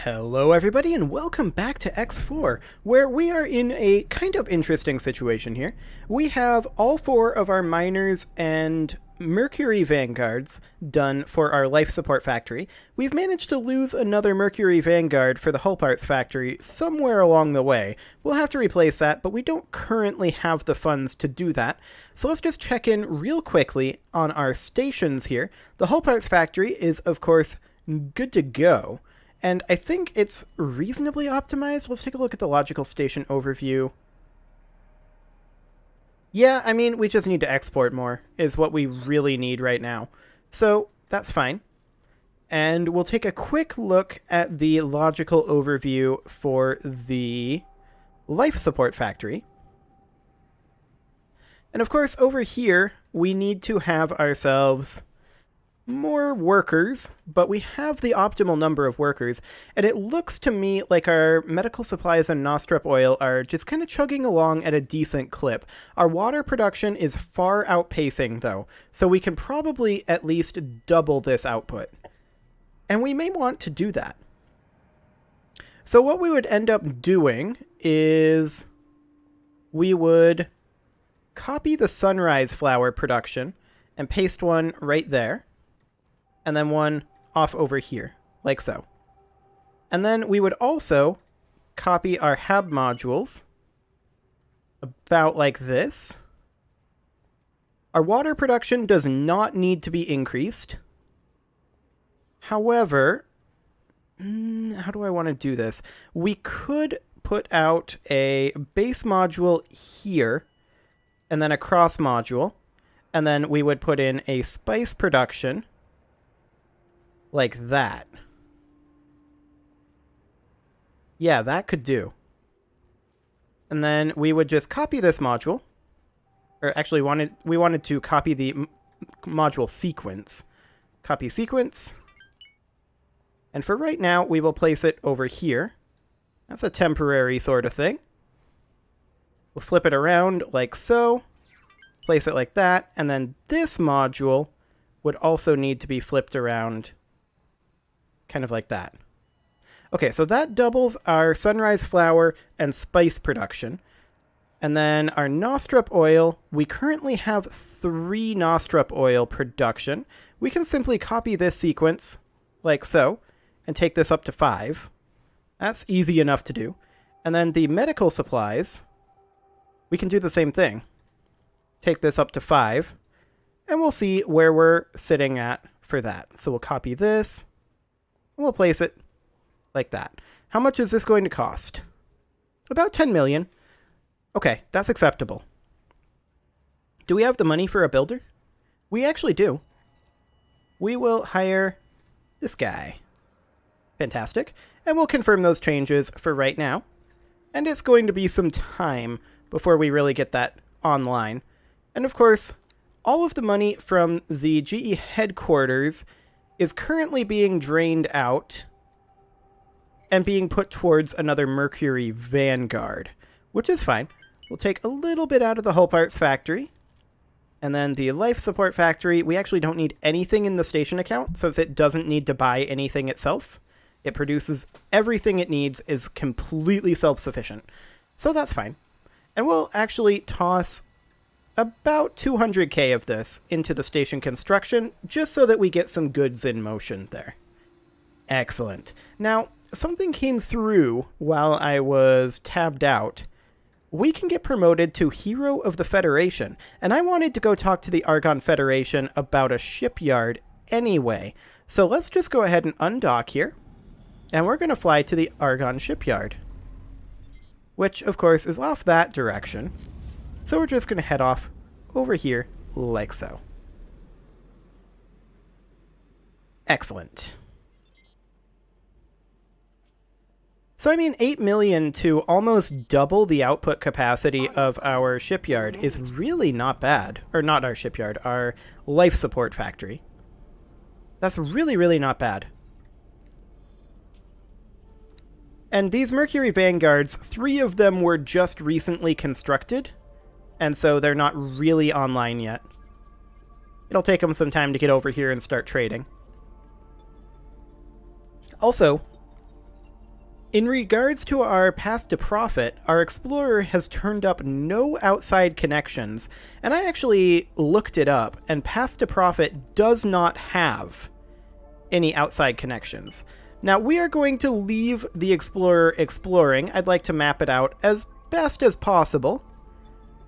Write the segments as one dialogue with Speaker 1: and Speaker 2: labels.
Speaker 1: Hello everybody and welcome back to X4, where we are in a kind of interesting situation here. We have all four of our miners and Mercury Vanguards done for our life support factory. We've managed to lose another Mercury Vanguard for the hull parts factory somewhere along the way. We'll have to replace that, but we don't currently have the funds to do that. So let's just check in real quickly on our stations here. The hull parts factory is, of course, good to go. And I think it's reasonably optimized. Let's take a look at the logical station overview. Yeah, I mean, we just need to export more, is what we really need right now. So, that's fine. And we'll take a quick look at the logical overview for the life support factory. And of course, over here, we need to have ourselves more workers, but we have the optimal number of workers, and it looks to me like our medical supplies and nostrep oil are just kind of chugging along at a decent clip. Our water production is far outpacing, though, so we can probably at least double this output. And we may want to do that. So what we would end up doing is we would copy the sunrise flower production and paste one right there. And then one off over here, like so. And then we would also copy our hab modules about like this. Our water production does not need to be increased. However, how do I want to do this? We could put out a base module here, and then a cross module, and then we would put in a spice production like that. Yeah, that could do. And then we would just copy this module. Or actually, we wanted to copy the module sequence. Copy sequence. And for right now, we will place it over here. That's a temporary sort of thing. We'll flip it around like so. Place it like that. And then this module would also need to be flipped around kind of like that. Okay, so that doubles our sunrise flower and spice production. And then our nostrep oil, we currently have 3 nostrep oil production. We can simply copy this sequence like so and take this up to 5. That's easy enough to do. And then the medical supplies, we can do the same thing. Take this up to 5, and we'll see where we're sitting at for that. So we'll copy this. We'll place it like that. How much is this going to cost? About 10 million. Okay, that's acceptable. Do we have the money for a builder? We actually do. We will hire this guy. Fantastic. And we'll confirm those changes for right now. And it's going to be some time before we really get that online. And of course, all of the money from the GE headquarters is currently being drained out and being put towards another Mercury Vanguard, which is fine. We'll take a little bit out of the hull parts factory, and then the life support factory, we actually don't need anything in the station account since it doesn't need to buy anything itself. It produces everything it needs, is completely self-sufficient. So that's fine. And we'll actually toss about 200k of this into the station construction, just so that we get some goods in motion there. Excellent. Now, something came through while I was tabbed out. We can get promoted to Hero of the Federation, and I wanted to go talk to the Argon Federation about a shipyard anyway. So let's just go ahead and undock here, and we're going to fly to the Argon shipyard, which, of course, is off that direction. So we're just going to head off over here like so. Excellent. So I mean, 8 million to almost double the output capacity of our shipyard is really not bad. Or not our shipyard, our life support factory. That's really, really not bad. And these Mercury Vanguards, 3 of them were just recently constructed. And so they're not really online yet. It'll take them some time to get over here and start trading. Also, In regards to our path to profit, our explorer has turned up no outside connections, and I actually looked it up, and path to profit does not have any outside connections. Now, we are going to leave the explorer exploring. I'd like to map it out as best as possible,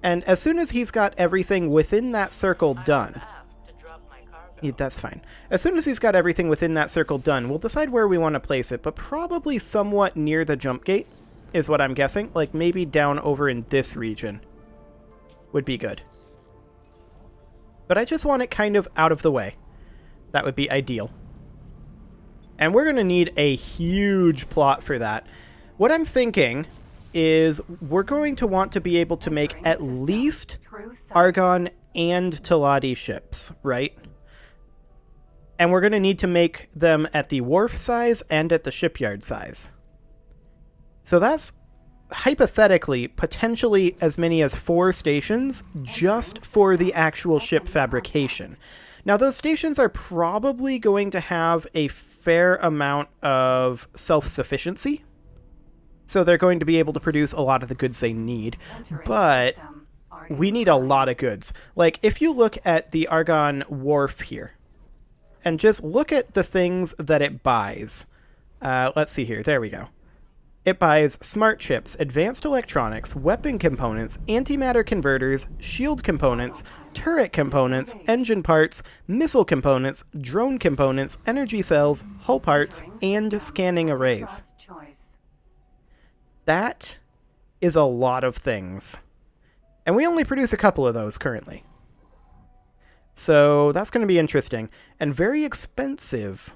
Speaker 1: and as soon as he's got everything within that circle done... That's fine. As soon as he's got everything within that circle done, we'll decide where we want to place it, but probably somewhat near the jump gate is what I'm guessing. Like, maybe down over in this region would be good. But I just want it kind of out of the way. That would be ideal. And we're going to need a huge plot for that. What I'm thinking is we're going to want to be able to make at least Argon and Teladi ships, right? And we're going to need to make them at the wharf size and at the shipyard size. So that's, hypothetically, potentially as many as 4 stations just for the actual ship fabrication. Now, those stations are probably going to have a fair amount of self-sufficiency. So they're going to be able to produce a lot of the goods they need. But we need a lot of goods. Like, if you look at the Argon wharf here, and just look at the things that it buys. Let's see here. There we go. It buys smart chips, advanced electronics, weapon components, antimatter converters, shield components, turret components, engine parts, missile components, drone components, energy cells, hull parts, and scanning arrays. That is a lot of things. And we only produce a couple of those currently. So that's going to be interesting and very expensive.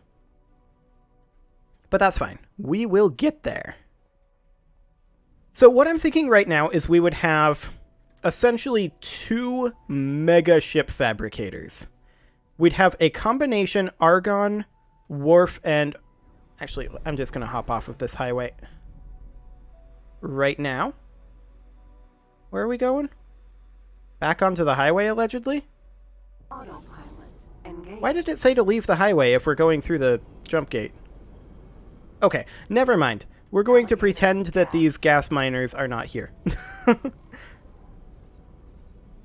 Speaker 1: But that's fine. We will get there. So what I'm thinking right now is we would have essentially 2 mega ship fabricators. We'd have a combination Argon, wharf, and... Actually, I'm just going to hop off of this highway right now. Where are we going? Back onto the highway, allegedly? Why did it say to leave the highway if we're going through the jump gate? Okay, never mind. We're going to pretend that these gas miners are not here.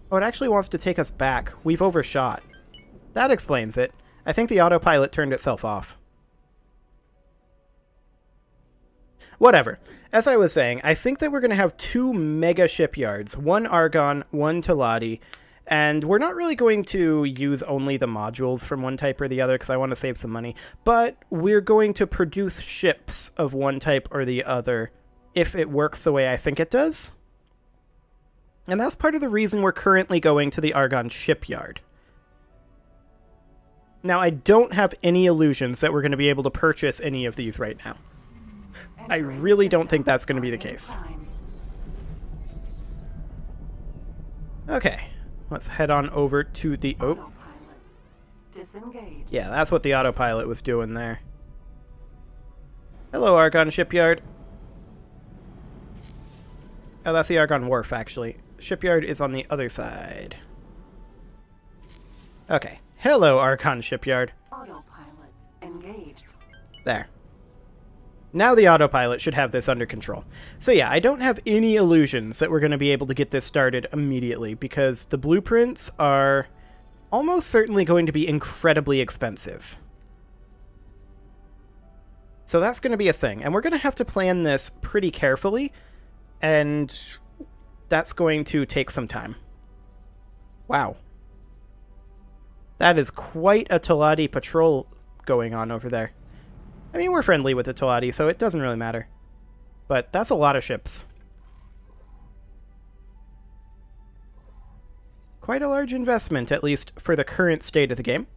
Speaker 1: Oh, it actually wants to take us back. We've overshot. That explains it. I think the autopilot turned itself off. Whatever. As I was saying, I think that we're going to have 2 mega shipyards. One Argon, one Teladi. And we're not really going to use only the modules from one type or the other because I want to save some money. But we're going to produce ships of one type or the other if it works the way I think it does. And that's part of the reason we're currently going to the Argon shipyard. Now, I don't have any illusions that we're going to be able to purchase any of these right now. I really don't think that's going to be the case. Okay. Let's head on over to the... Oh. Yeah, that's what the autopilot was doing there. Hello, Argon Shipyard. Oh, that's the Argon Wharf, actually. Shipyard is on the other side. Okay. Hello, Argon Shipyard.
Speaker 2: Autopilot engaged.
Speaker 1: There. Now the autopilot should have this under control. So yeah, I don't have any illusions that we're going to be able to get this started immediately because the blueprints are almost certainly going to be incredibly expensive. So that's going to be a thing, and we're going to have to plan this pretty carefully, and that's going to take some time. Wow. That is quite a Teladi patrol going on over there. I mean, we're friendly with the Teladi, so it doesn't really matter. But that's a lot of ships. Quite a large investment, at least for the current state of the game.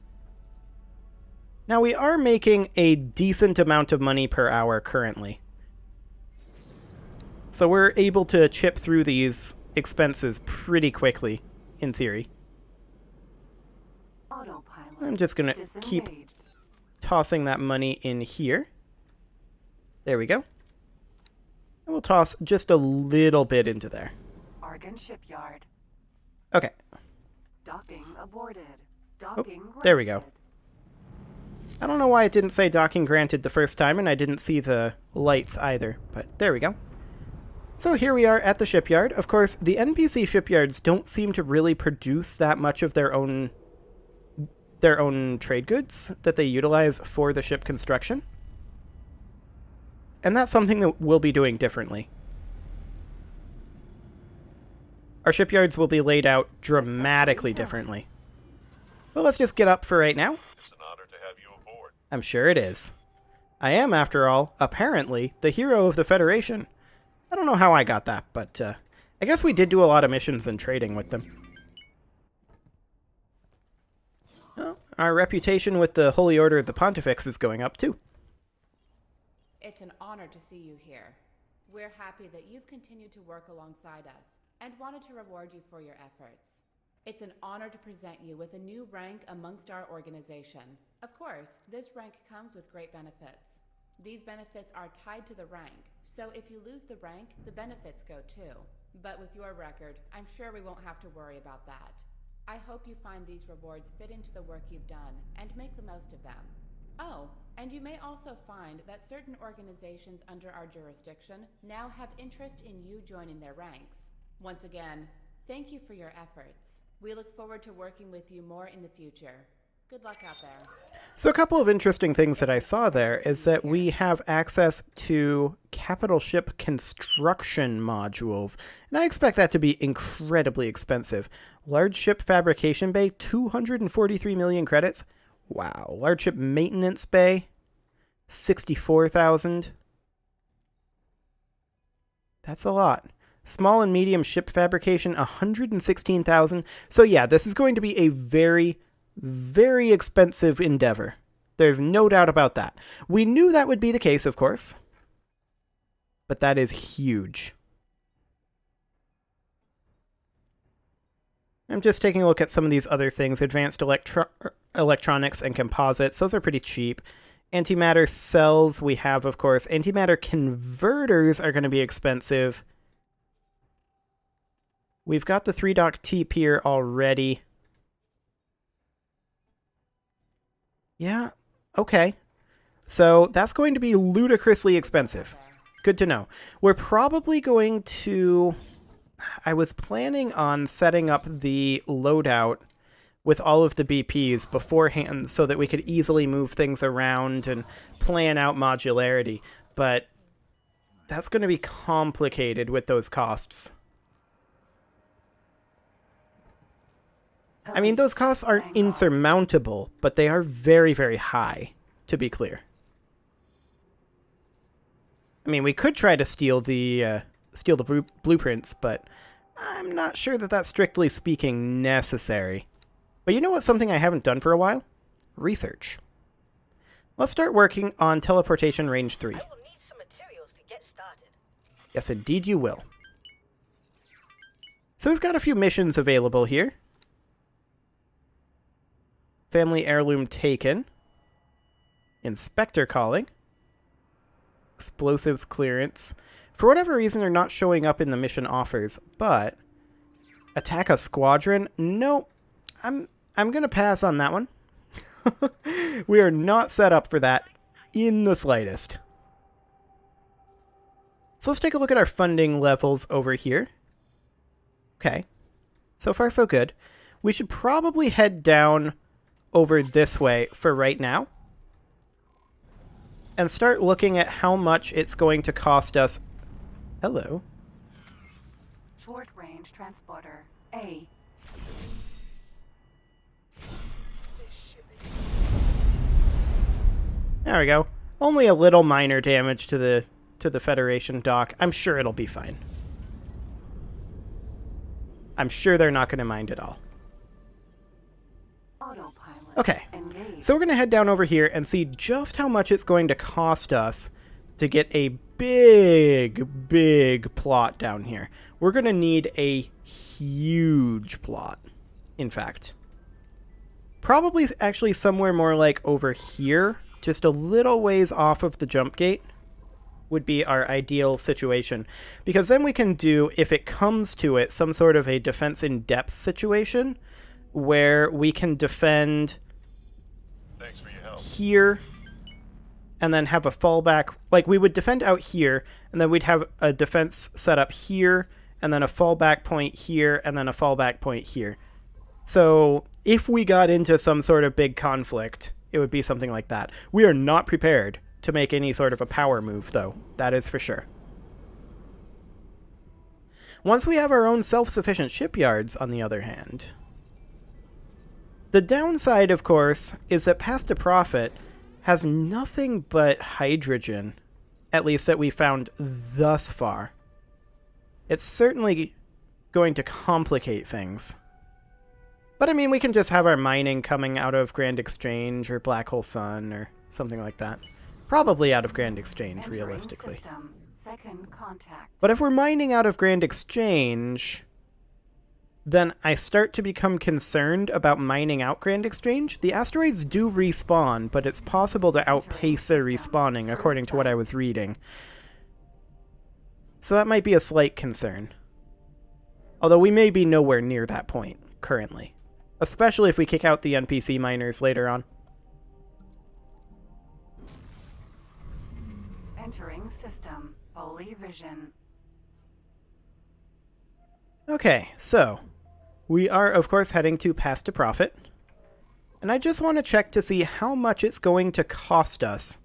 Speaker 1: Now, we are making a decent amount of money per hour currently. So we're able to chip through these expenses pretty quickly, in theory. I'm just going to keep tossing that money in here. There we go. And we'll toss just a little bit into there.
Speaker 2: Argon Shipyard.
Speaker 1: Okay.
Speaker 2: Docking aborted. Docking
Speaker 1: there we go. I don't know why it didn't say docking granted the first time, and I didn't see the lights either, but there we go. So here we are at the shipyard. Of course, the NPC shipyards don't seem to really produce that much of their own trade goods that they utilize for the ship construction. And that's something that we'll be doing differently. Our shipyards will be laid out dramatically differently. But let's just get up for right now.
Speaker 3: It's an honor to have you aboard.
Speaker 1: I'm sure it is. I am, after all, apparently, the hero of the Federation. I don't know how I got that, but I guess we did do a lot of missions and trading with them. Well, our reputation with the Holy Order of the Pontifex is going up, too.
Speaker 4: It's an honor to see you here. We're happy that you've continued to work alongside us and wanted to reward you for your efforts. It's an honor to present you with a new rank amongst our organization. Of course, this rank comes with great benefits. These benefits are tied to the rank, so if you lose the rank, the benefits go too. But with your record, I'm sure we won't have to worry about that. I hope you find these rewards fit into the work you've done and make the most of them. Oh, and you may also find that certain organizations under our jurisdiction now have interest in you joining their ranks. Once again, thank you for your efforts. We look forward to working with you more in the future. Good luck out there.
Speaker 1: So a couple of interesting things that I saw there is that we have access to capital ship construction modules, and I expect that to be incredibly expensive. Large ship fabrication bay, 243 million credits. Wow. Large ship maintenance bay, 64,000. That's a lot. Small and medium ship fabrication, 116,000. So yeah, this is going to be a very, very expensive endeavor. There's no doubt about that. We knew that would be the case, of course. But that is huge. I'm just taking a look at some of these other things. Advanced electronics and composites. Those are pretty cheap. Antimatter cells we have, of course. Antimatter converters are going to be expensive. We've got the 3-dock T-pier already. Yeah, okay. So that's going to be ludicrously expensive. Good to know. We're probably going to... I was planning on setting up the loadout with all of the BPs beforehand so that we could easily move things around and plan out modularity, but that's going to be complicated with those costs. I mean, those costs aren't insurmountable, but they are very, very high, to be clear. I mean, we could try to steal the blueprints, but I'm not sure that that's strictly speaking necessary. But you know what's something I haven't done for a while? Research. Let's start working on teleportation range 3.
Speaker 5: I will need some materials to get started.
Speaker 1: Yes, indeed you will. So we've got a few missions available here. Family heirloom taken. Inspector calling. Explosives clearance. For whatever reason, they're not showing up in the mission offers, but attack a squadron? Nope. I'm going to pass on that one. We are not set up for that in the slightest. So let's take a look at our funding levels over here. Okay. So far, so good. We should probably head down over this way for right now and start looking at how much it's going to cost us. Hello.
Speaker 2: Short range transporter A.
Speaker 1: There we go. Only a little minor damage to the Federation dock. I'm sure it'll be fine. I'm sure they're not going to mind at all.
Speaker 2: Autopilot.
Speaker 1: Okay.
Speaker 2: Engaged.
Speaker 1: So we're going to head down over here and see just how much it's going to cost us to get a big, big plot down here. We're going to need a huge plot, in fact. Probably actually somewhere more like over here, just a little ways off of the jump gate would be our ideal situation. Because then we can do, if it comes to it, some sort of a defense in depth situation where we can defend
Speaker 3: Thanks for your help.
Speaker 1: here, and then have a fallback. Like, we would defend out here, and then we'd have a defense set up here, and then a fallback point here, and then a fallback point here. So if we got into some sort of big conflict, it would be something like that. We are not prepared to make any sort of a power move, though. That is for sure. Once we have our own self-sufficient shipyards, on the other hand, the downside, of course, is that Path to Profit has nothing but hydrogen, at least that we found thus far. It's certainly going to complicate things. But I mean, we can just have our mining coming out of Grand Exchange or Black Hole Sun or something like that. Probably out of Grand Exchange,
Speaker 2: Entering
Speaker 1: realistically.
Speaker 2: system. Second contact.
Speaker 1: But if we're mining out of Grand Exchange, then I start to become concerned about mining out Grand Exchange. The asteroids do respawn, but it's possible to outpace their respawning, according to what I was reading. So that might be a slight concern. Although we may be nowhere near that point, currently. Especially if we kick out the NPC miners later on.
Speaker 2: Entering system. Holy vision.
Speaker 1: Okay, so we are, of course, heading to Path to Profit. And I just want to check to see how much it's going to cost us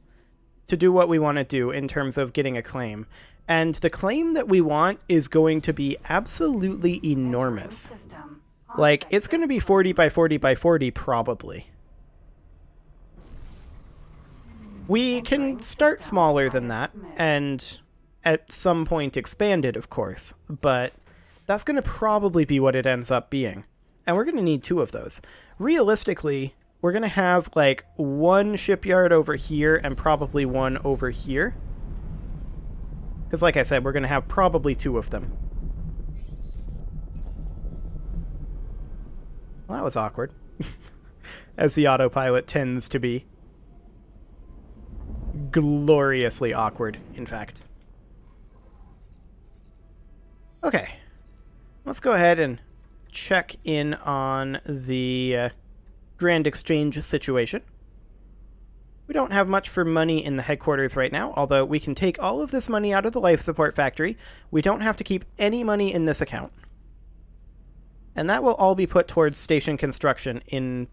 Speaker 1: to do what we want to do in terms of getting a claim. And the claim that we want is going to be absolutely enormous.
Speaker 2: System.
Speaker 1: Like, it's going to be 40 by 40 by 40, probably. We can start smaller than that, and at some point expand it, of course. But that's going to probably be what it ends up being. And we're going to need 2 of those. Realistically, we're going to have, like, 1 shipyard over here and probably 1 over here. Because, like I said, we're going to have probably 2 of them. Well, that was awkward. As the autopilot tends to be. Gloriously awkward, in fact. Okay. Let's go ahead and check in on the Grand Exchange situation. We don't have much for money in the headquarters right now, although we can take all of this money out of the life support factory. We don't have to keep any money in this account. And that will all be put towards station construction in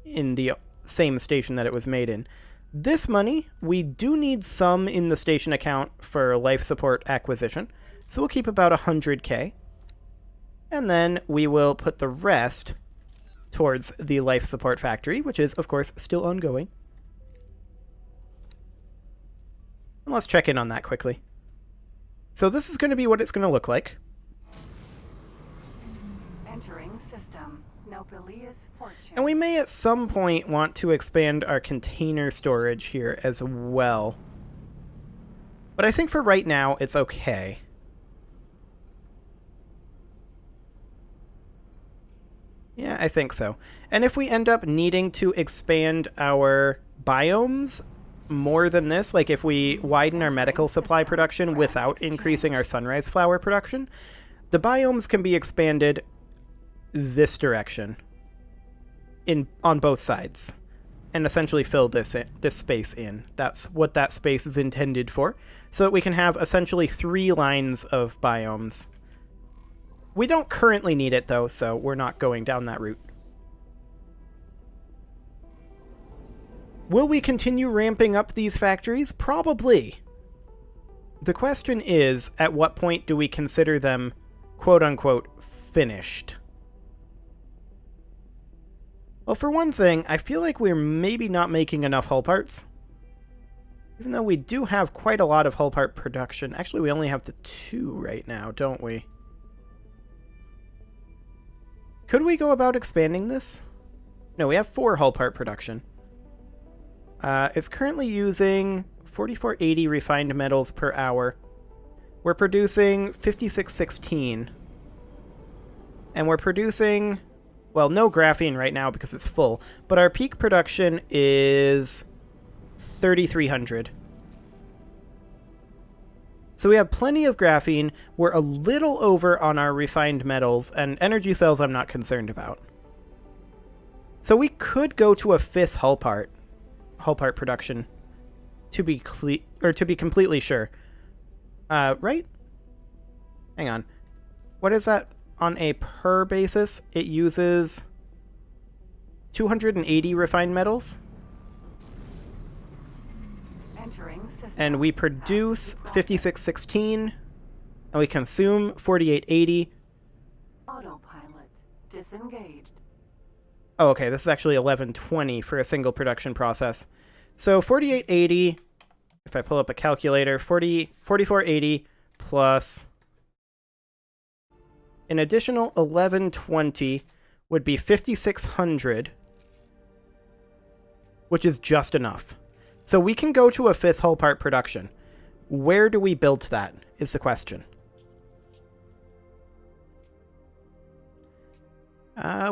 Speaker 1: the same station that it was made in. This money, we do need some in the station account for life support acquisition, so we'll keep about 100k. And then we will put the rest towards the life support factory, which is, of course, still ongoing. And let's check in on that quickly. So this is going to be what it's going to look like.
Speaker 2: Entering system. Nobelius fortune.
Speaker 1: And we may at some point want to expand our container storage here as well. But I think for right now, it's okay. Yeah, I think so. And if we end up needing to expand our biomes more than this, like if we widen our medical supply production without increasing our sunrise flower production, the biomes can be expanded this direction on both sides and essentially fill this space in. That's what that space is intended for, so that we can have essentially 3 lines of biomes. We don't currently need it though, so we're not going down that route. Will we continue ramping up these factories? Probably. The question is, at what point do we consider them quote-unquote finished? Well, for one thing, I feel like we're maybe not making enough hull parts. Even though we do have quite a lot of hull part production. Actually, we only have the 2 right now, don't we? Could we go about expanding this? No, we have 4 hull part production. It's currently using 4480 refined metals per hour. We're producing 5616. And we're producing, well, no graphene right now because it's full, but our peak production is 3300. So we have plenty of graphene. We're a little over on our refined metals, and energy cells I'm not concerned about. So we could go to a 5th hull part production to be completely sure. Right? Hang on. What is that on a per basis? It uses 280 refined metals.
Speaker 2: Entering system.
Speaker 1: And we produce 5616, and we consume 4880.
Speaker 2: Autopilot disengaged.
Speaker 1: Oh, okay, this is actually 1120 for a single production process. So 4880, if I pull up a calculator, 4480 plus an additional 1120 would be 5600, which is just enough. So we can go to a 5th hull part production. Where do we build that, is the question.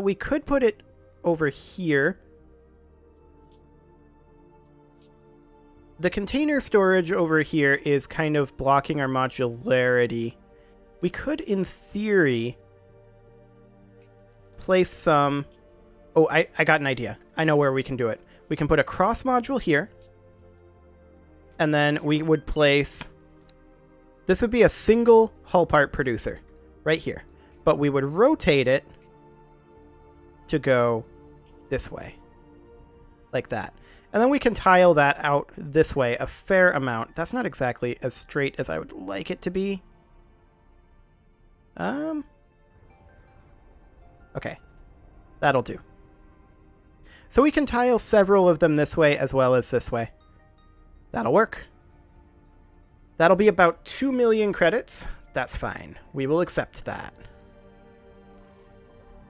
Speaker 1: We could put it over here. The container storage over here is kind of blocking our modularity. We could, in theory, place some... Oh, I got an idea. I know where we can do it. We can put a cross module here. And then we would place... This would be a single hull part producer. Right here. But we would rotate it to go this way. Like that. And then we can tile that out this way a fair amount. That's not exactly as straight as I would like it to be. Okay. That'll do. So we can tile several of them this way as well as this way. That'll work. That'll be about 2 million credits. That's fine. We will accept that.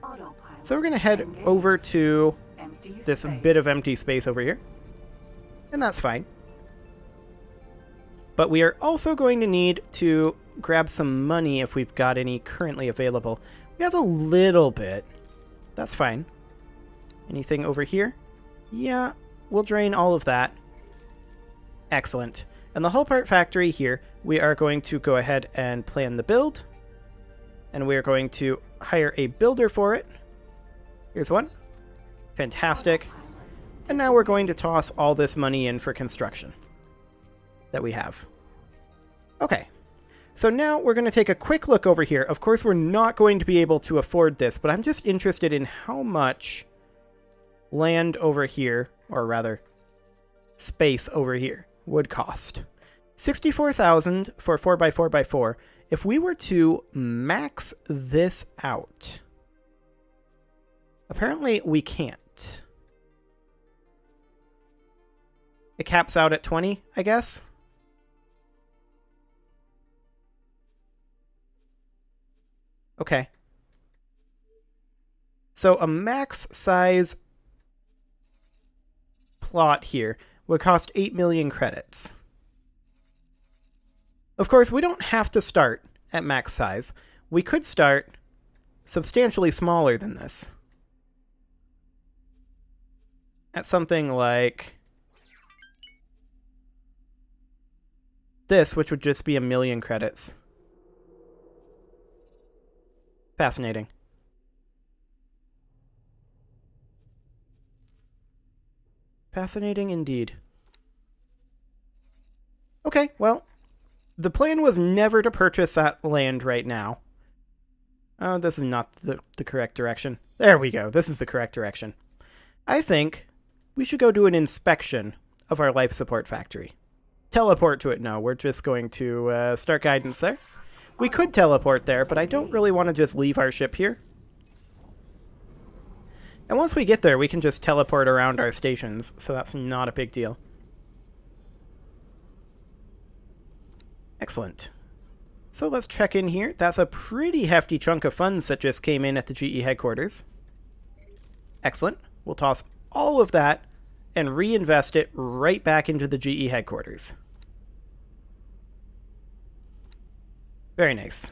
Speaker 2: Autopilot
Speaker 1: So we're going to head
Speaker 2: engaged.
Speaker 1: over to
Speaker 2: Empty
Speaker 1: this
Speaker 2: space.
Speaker 1: bit of empty space over here. And that's fine. But we are also going to need to grab some money if we've got any currently available. We have a little bit. That's fine. Anything over here? Yeah, we'll drain all of that. Excellent. And the hull part factory here, we are going to go ahead and plan the build. And we are going to hire a builder for it. Here's one. Fantastic. And now we're going to toss all this money in for construction that we have. Okay. So now we're going to take a quick look over here. Of course, we're not going to be able to afford this, but I'm just interested in how much land over here, or rather, space over here, would cost. 64,000 for 4x4x4. If we were to max this out, apparently we can't. It caps out at 20, I guess. Okay. So a max size plot here would cost 8 million credits. Of course, we don't have to start at max size. We could start substantially smaller than this. At something like this, which would just be 1 million credits. Fascinating. Fascinating indeed. Okay, well, the plan was never to purchase that land right now. Oh, this is not the correct direction. There we go. This is the correct direction. I think we should go do an inspection of our life support factory. Teleport to it. No, we're just going to start guidance there. We could teleport there, but I don't really want to just leave our ship here. And once we get there, we can just teleport around our stations, so that's not a big deal. Excellent. So let's check in here. That's a pretty hefty chunk of funds that just came in at the GE headquarters. Excellent. We'll toss all of that and reinvest it right back into the GE headquarters. Very nice.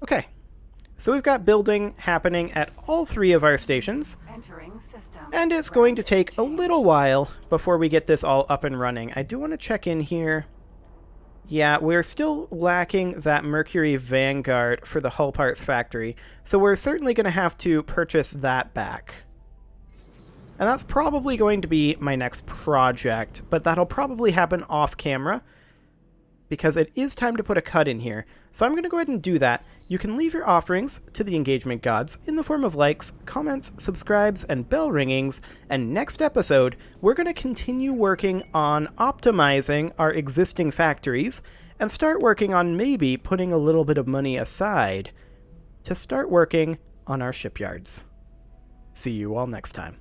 Speaker 1: Okay. So we've got building happening at all 3 of our stations.
Speaker 2: Entering system.
Speaker 1: And it's going to take a little while before we get this all up and running. I do want to check in here. Yeah, we're still lacking that Mercury Vanguard for the hull parts factory, so we're certainly going to have to purchase that back. And that's probably going to be my next project, but that'll probably happen off camera, because it is time to put a cut in here. So I'm going to go ahead and do that. You can leave your offerings to the engagement gods in the form of likes, comments, subscribes, and bell ringings, and next episode, we're going to continue working on optimizing our existing factories, and start working on maybe putting a little bit of money aside to start working on our shipyards. See you all next time.